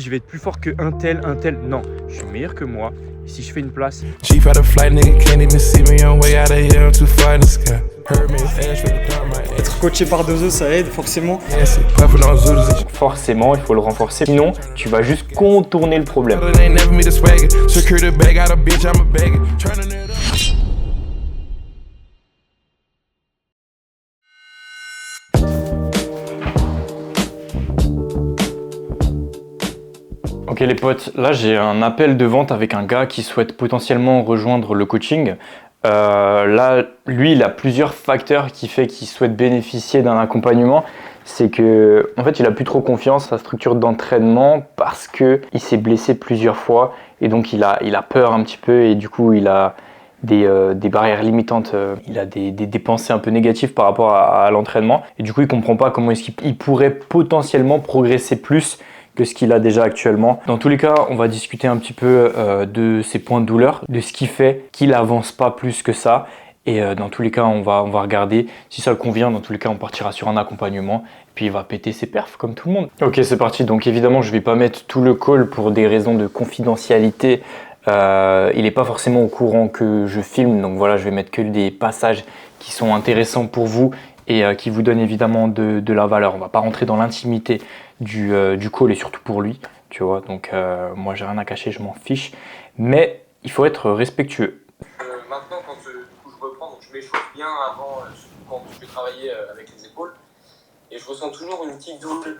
Je vais être plus fort que un tel. Non, je suis meilleur que moi. Et si je fais une place. Être coaché par Dozo, ça aide forcément. Forcément, il faut le renforcer. Sinon, tu vas juste contourner le problème. Ok les potes, là j'ai un appel de vente avec un gars qui souhaite potentiellement rejoindre le coaching. Là, lui, il a plusieurs facteurs qui fait qu'il souhaite bénéficier d'un accompagnement. C'est que, en fait, il a plus trop confiance à sa structure d'entraînement parce que il s'est blessé plusieurs fois et donc il a peur un petit peu et du coup il a des barrières limitantes. Il a des pensées un peu négatives par rapport à l'entraînement et du coup il comprend pas comment est-ce qu'il pourrait potentiellement progresser plus que ce qu'il a déjà actuellement. Dans tous les cas, on va discuter un petit peu de ses points de douleur, de ce qui fait qu'il avance pas plus que ça. Et dans tous les cas, on va regarder si ça le convient. Dans tous les cas, on partira sur un accompagnement. Et puis il va péter ses perfs comme tout le monde. Ok, c'est parti. Donc évidemment, je vais pas mettre tout le call pour des raisons de confidentialité. Il n'est pas forcément au courant que je filme. Donc voilà, je vais mettre que des passages qui sont intéressants pour vous et qui vous donnent évidemment de la valeur. On va pas rentrer dans l'intimité du call et surtout pour lui, tu vois. Donc moi j'ai rien à cacher, je m'en fiche. Mais il faut être respectueux. Maintenant, quand du coup, je reprends, donc je m'échauffe bien avant quand je vais travailler avec les épaules. Et je ressens toujours une petite douleur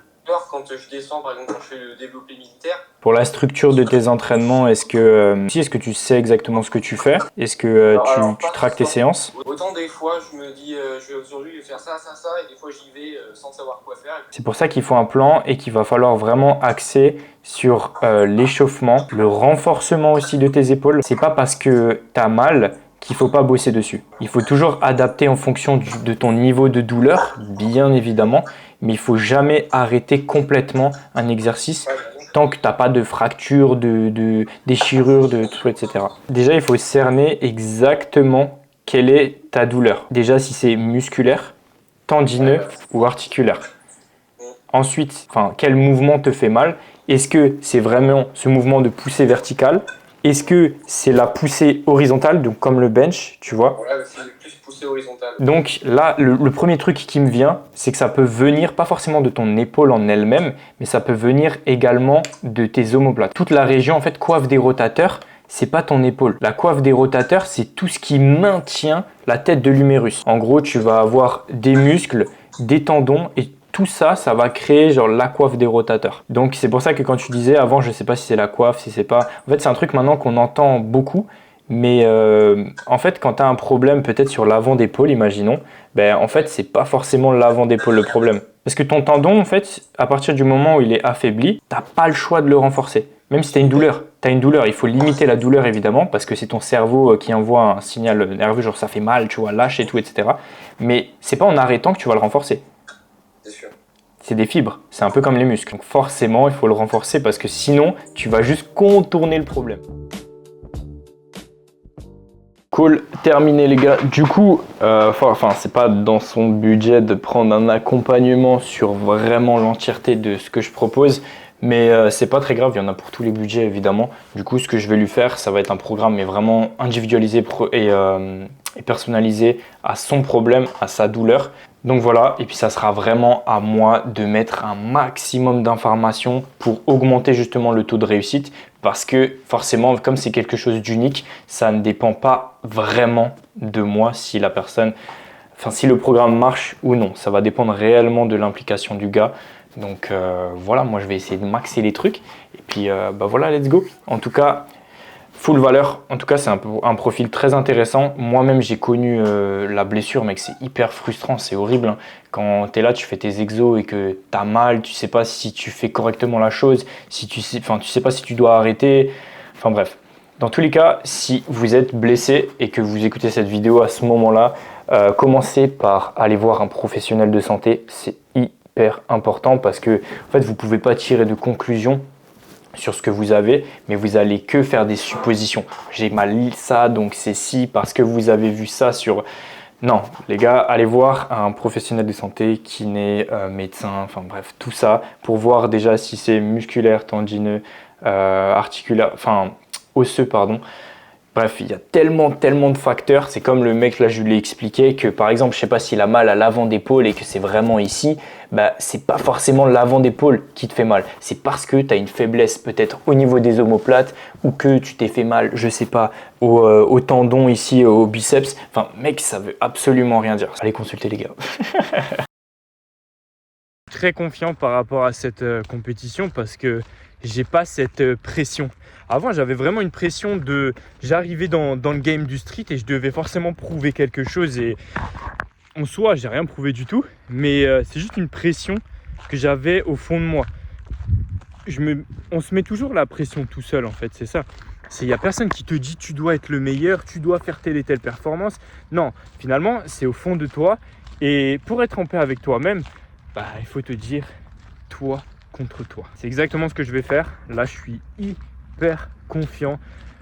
quand je descends, par exemple quand je fais le développé militaire. Pour la structure de tes entraînements, est-ce que tu sais exactement ce que tu fais? Est-ce que tu traques tes séances? Autant des fois, je me dis, aujourd'hui, je vais faire ça, et des fois, j'y vais sans savoir quoi faire. C'est pour ça qu'il faut un plan et qu'il va falloir vraiment axer sur l'échauffement, le renforcement aussi de tes épaules. C'est pas parce que tu as mal qu'il faut pas bosser dessus. Il faut toujours adapter en fonction de ton niveau de douleur, bien évidemment, mais il faut jamais arrêter complètement un exercice tant que tu n'as pas de fracture, de déchirure, de tout, etc. Déjà, il faut cerner exactement quelle est ta douleur. Déjà, si c'est musculaire, tendineux ou articulaire. Ensuite, quel mouvement te fait mal? Est-ce que c'est vraiment ce mouvement de poussée verticale? Est-ce que c'est la poussée horizontale, donc comme le bench, tu vois? Voilà, c'est plus poussée horizontale. Donc là, le premier truc qui me vient, c'est que ça peut venir, pas forcément de ton épaule en elle-même, mais ça peut venir également de tes omoplates. Toute la région, en fait, coiffe des rotateurs, c'est pas ton épaule. La coiffe des rotateurs, c'est tout ce qui maintient la tête de l'humérus. En gros, tu vas avoir des muscles, des tendons et tout ça, ça va créer genre la coiffe des rotateurs. Donc c'est pour ça que quand tu disais avant, je sais pas si c'est la coiffe, si c'est pas... En fait, c'est un truc maintenant qu'on entend beaucoup, mais en fait, quand tu as un problème peut-être sur l'avant d'épaule, imaginons, en fait, c'est pas forcément l'avant d'épaule le problème. Parce que ton tendon, en fait, à partir du moment où il est affaibli, t'as pas le choix de le renforcer. Même si tu as une douleur, il faut limiter la douleur évidemment, parce que c'est ton cerveau qui envoie un signal nerveux, genre ça fait mal, tu vois, lâche et tout, etc. Mais c'est pas en arrêtant que tu vas le renforcer. C'est sûr. C'est des fibres, c'est un peu comme les muscles. Donc forcément, il faut le renforcer parce que sinon, tu vas juste contourner le problème. Cool, terminé les gars. Du coup, c'est pas dans son budget de prendre un accompagnement sur vraiment l'entièreté de ce que je propose, mais c'est pas très grave, il y en a pour tous les budgets évidemment. Du coup, ce que je vais lui faire, ça va être un programme mais vraiment individualisé et personnalisé à son problème, à sa douleur. Donc voilà, et puis ça sera vraiment à moi de mettre un maximum d'informations pour augmenter justement le taux de réussite parce que forcément, comme c'est quelque chose d'unique, ça ne dépend pas vraiment de moi si si le programme marche ou non. Ça va dépendre réellement de l'implication du gars. Donc voilà, moi je vais essayer de maxer les trucs et puis voilà, let's go. En tout cas, full valeur, en tout cas c'est un profil très intéressant. Moi-même j'ai connu la blessure, mec, c'est hyper frustrant, c'est horrible. Hein. Quand tu es là, tu fais tes exos et que tu as mal, tu sais pas si tu fais correctement la chose, tu sais pas si tu dois arrêter. Enfin bref, dans tous les cas, si vous êtes blessé et que vous écoutez cette vidéo à ce moment-là, commencez par aller voir un professionnel de santé, c'est hyper important parce que en fait, vous pouvez pas tirer de conclusion sur ce que vous avez, mais vous allez que faire des suppositions. J'ai mal ça, donc c'est si, parce que vous avez vu ça sur Non, les gars, allez voir un professionnel de santé, kiné, médecin, enfin bref, tout ça, pour voir déjà si c'est musculaire, tendineux, articulaire, enfin osseux, pardon. Bref, il y a tellement de facteurs. C'est comme le mec là, je lui ai expliqué que par exemple, je sais pas s'il a mal à l'avant d'épaule et que c'est vraiment ici, bah c'est pas forcément l'avant d'épaule qui te fait mal. C'est parce que tu as une faiblesse peut-être au niveau des omoplates ou que tu t'es fait mal, je sais pas, au tendon ici, au biceps. Enfin, mec, ça veut absolument rien dire. Allez consulter les gars. Très confiant par rapport à cette compétition parce que j'ai pas cette pression. Avant, j'avais vraiment une pression de... J'arrivais dans le game du street et je devais forcément prouver quelque chose. Et en soi, j'ai rien prouvé du tout. Mais c'est juste une pression que j'avais au fond de moi. On se met toujours la pression tout seul, en fait, c'est ça. Il n'y a personne qui te dit tu dois être le meilleur, tu dois faire telle et telle performance. Non, finalement, c'est au fond de toi. Et pour être en paix avec toi-même, bah, il faut te dire toi contre toi. C'est exactement ce que je vais faire. Là, je suis hyper confiant.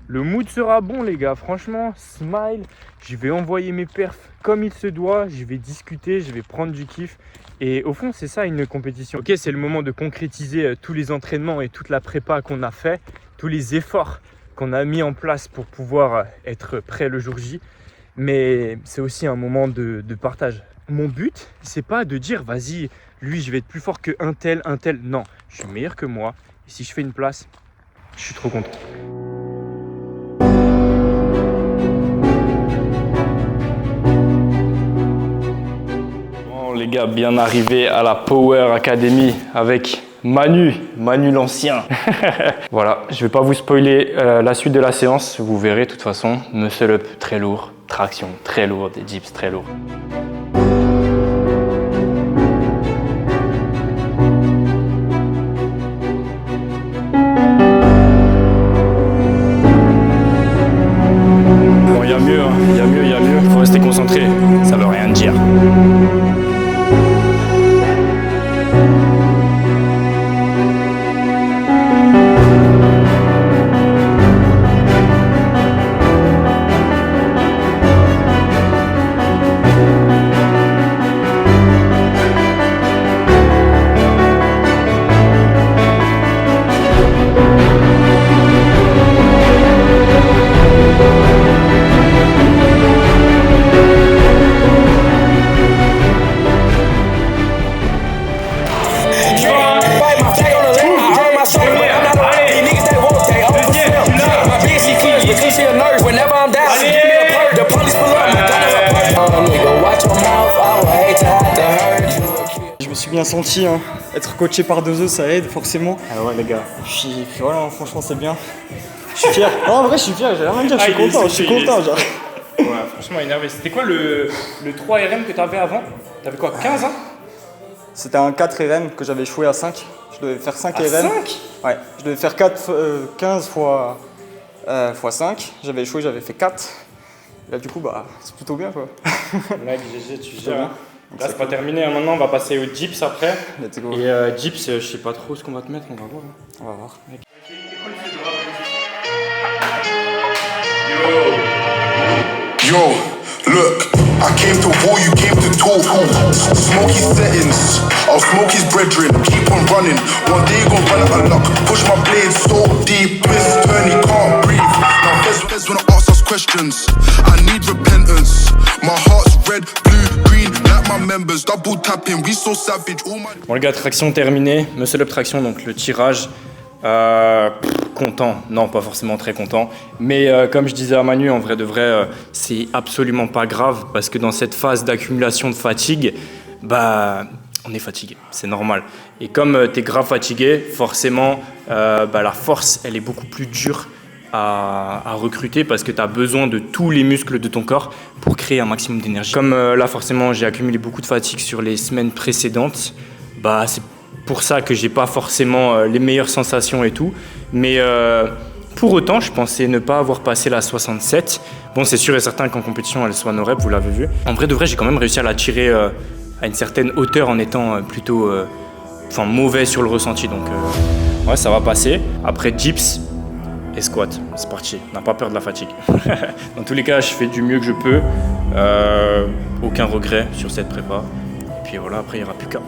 Le mood sera bon, les gars. Franchement, smile. Je vais envoyer mes perfs comme il se doit. Je vais discuter, je vais prendre du kiff. Et au fond, c'est ça une compétition. Ok, c'est le moment de concrétiser tous les entraînements et toute la prépa qu'on a fait, tous les efforts qu'on a mis en place pour pouvoir être prêt le jour J. Mais c'est aussi un moment de partage. Mon but, c'est pas de dire vas-y, lui je vais être plus fort que un tel. Non, je suis meilleur que moi. Et si je fais une place, je suis trop content. Bon les gars, bien arrivé à la Power Academy avec Manu l'ancien. Voilà, je vais pas vous spoiler la suite de la séance. Vous verrez de toute façon, muscle up très lourd, traction très lourde, des dips très lourds. Il y a mieux, faut rester concentré, ça veut rien dire. Je me suis bien senti, hein. Être coaché par 2E ça aide forcément. Ah ouais les gars. Puis voilà, franchement c'est bien. Je suis fier. Non, en vrai je suis fier, j'ai rien à dire, je suis content, genre. Ouais, franchement énervé. C'était quoi le 3 RM que t'avais avant? T'avais quoi, 15 ans? C'était un 4 RM que j'avais échoué à 5. Je devais faire 5 RM. 5? Ouais, je devais faire 15 fois 5. J'avais échoué, j'avais fait 4. Et là du coup bah c'est plutôt bien quoi. Mec, GG, tu gères. Hein. Là c'est pas terminé, hein. Maintenant on va passer au dips après. Let's go. Et dips, je sais pas trop ce qu'on va te mettre, on va voir. Hein. On va voir. Yo, look, I came to war, you came to talk. Smoky settings, I'll smoke his brethren. Keep on running, one day gon' run out of luck. Push my blade so deep, twist, turn, he can't breathe. Now Fez wanna ask us questions. I need repentance. My heart's red, blue, green, like my members. Double tapping, we so savage. All my... Bon les gars, traction terminée, muscle up traction, donc le tirage. Content, non pas forcément très content, mais comme je disais à Manu, en vrai de vrai, c'est absolument pas grave parce que dans cette phase d'accumulation de fatigue, bah on est fatigué, c'est normal. Et comme tu es grave fatigué, forcément la force elle est beaucoup plus dure à recruter parce que tu as besoin de tous les muscles de ton corps pour créer un maximum d'énergie. Comme là forcément j'ai accumulé beaucoup de fatigue sur les semaines précédentes, bah c'est pour ça que j'ai pas forcément les meilleures sensations et tout, mais pour autant je pensais ne pas avoir passé la 67. Bon c'est sûr et certain qu'en compétition elle soit no rep, vous l'avez vu. En vrai de vrai j'ai quand même réussi à la tirer à une certaine hauteur en étant plutôt mauvais sur le ressenti, donc ouais ça va passer. Après dips, et squat. C'est parti, on n'a pas peur de la fatigue. Dans tous les cas, je fais du mieux que je peux. Aucun regret sur cette prépa. Et puis voilà, après il n'y aura plus qu'à.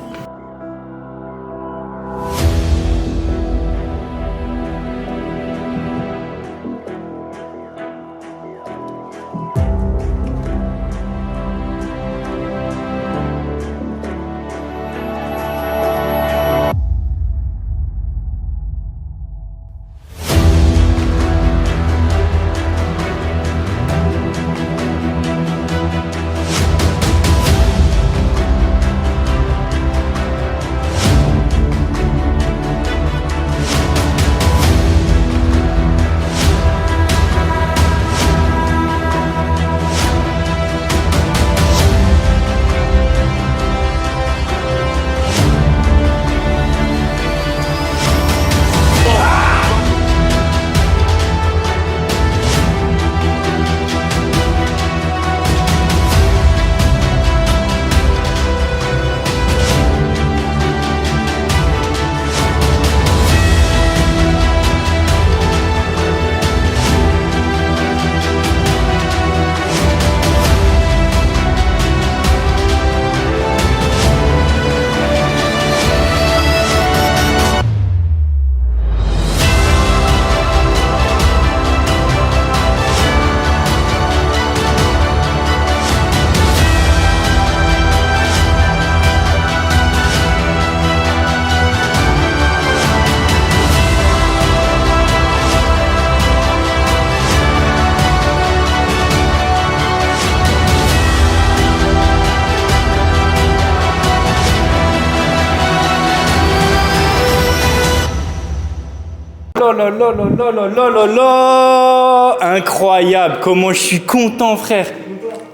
Incroyable, comment je suis content, frère.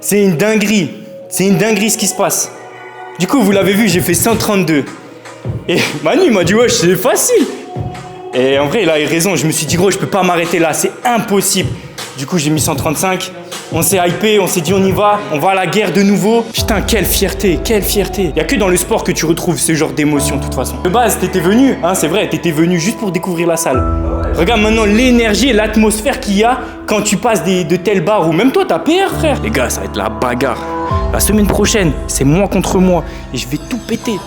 C'est une dinguerie ce qui se passe. Du coup, vous l'avez vu, j'ai fait 132. Et Manu il m'a dit ouais, c'est facile. Et en vrai, il a eu raison, je me suis dit gros, je peux pas m'arrêter là, c'est impossible. Du coup, j'ai mis 135. On s'est hypé, on s'est dit on y va, on va à la guerre de nouveau. Putain, quelle fierté, quelle fierté. Il y a que dans le sport que tu retrouves ce genre d'émotion de toute façon. De base, t'étais venu, hein, c'est vrai, t'étais venu juste pour découvrir la salle. Regarde maintenant l'énergie et l'atmosphère qu'il y a quand tu passes de telles barres ou même toi t'as PR, frère. Les gars, ça va être la bagarre. La semaine prochaine, c'est moi contre moi et je vais tout péter. «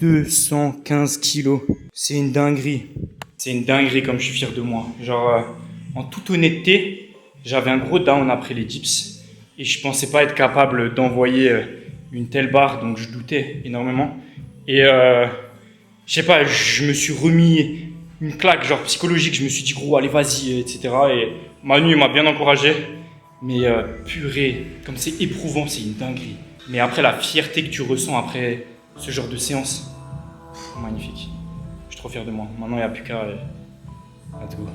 215 kilos. C'est une dinguerie. C'est une dinguerie comme je suis fier de moi. Genre, en toute honnêteté, j'avais un gros down après les dips. Et je pensais pas être capable d'envoyer une telle barre, donc je doutais énormément. Et je sais pas, je me suis remis une claque genre psychologique. Je me suis dit gros, allez vas-y, etc. Et Manu m'a bien encouragé. Mais purée, comme c'est éprouvant, c'est une dinguerie. Mais après, la fierté que tu ressens après ce genre de séance, magnifique. Je suis trop fier de moi. Maintenant, il n'y a plus qu'à... Let's go.